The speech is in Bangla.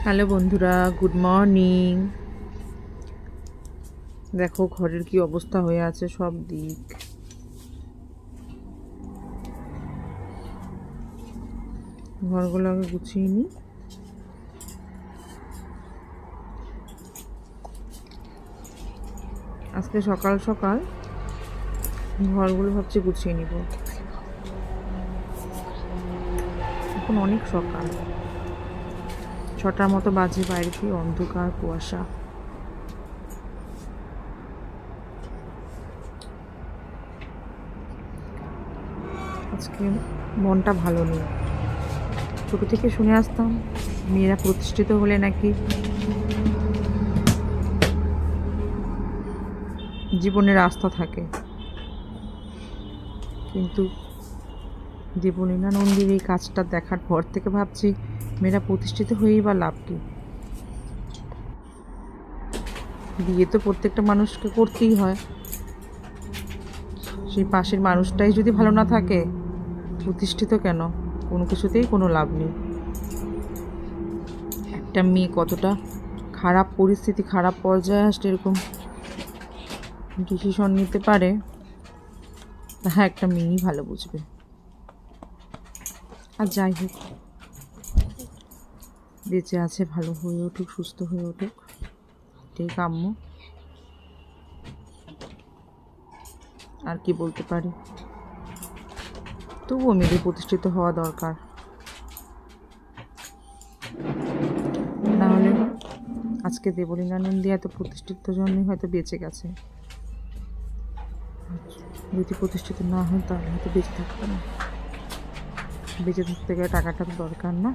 হ্যালো বন্ধুরা, গুড মর্নিং। দেখো ঘরের কি অবস্থা হয়ে আছে সব দিক। ঘরগুলো আগে গুছিয়ে নিই। আজকে সকাল সকাল ঘরগুলো ভাবছি গুছিয়ে নিব। এখন অনেক সকাল, 6টার মতো বাজে। বাইরে কি অন্ধকার, কুয়াশা। আজকে মনটা ভালো নেই। ছোটো থেকে শুনে আসতাম মেয়েরা প্রতিষ্ঠিত হলে নাকি জীবনের আস্থা থাকে, কিন্তু দেবলীনা নন্দীর এই কাজটা দেখার পর থেকে ভাবছি মেয়েরা প্রতিষ্ঠিত হয়েই বা লাভ কি। বিয়ে তো প্রত্যেকটা মানুষকে করতেই হয়, সেই পাশের মানুষটাই যদি ভালো না থাকে প্রতিষ্ঠিত কেন? কোনো কিছুতেই কোনো লাভ নেই। একটা মেয়ে কতটা খারাপ পরিস্থিতি, খারাপ পর্যায়ে আসলে এরকম ডিসিশন নিতে পারে, তাহা একটা মেয়েই ভালো বুঝবে। আর যাই হোক, বেঁচে আছে, ভালো হয়ে উঠুক, সুস্থ হয়ে উঠুক, এটাই কাম্য। আর কি বলতে পারি? তবুও মেয়েদের প্রতিষ্ঠিত হওয়া দরকার, নাহলে আজকে দেবলীনা নন্দী এত প্রতিষ্ঠিত জন্যই হয়তো বেঁচে গেছে। যদি প্রতিষ্ঠিত না হয় তাহলে হয়তো বেঁচে থাকবে না। বেঁচে থাকতে গেলে টাকাটা তো দরকার না?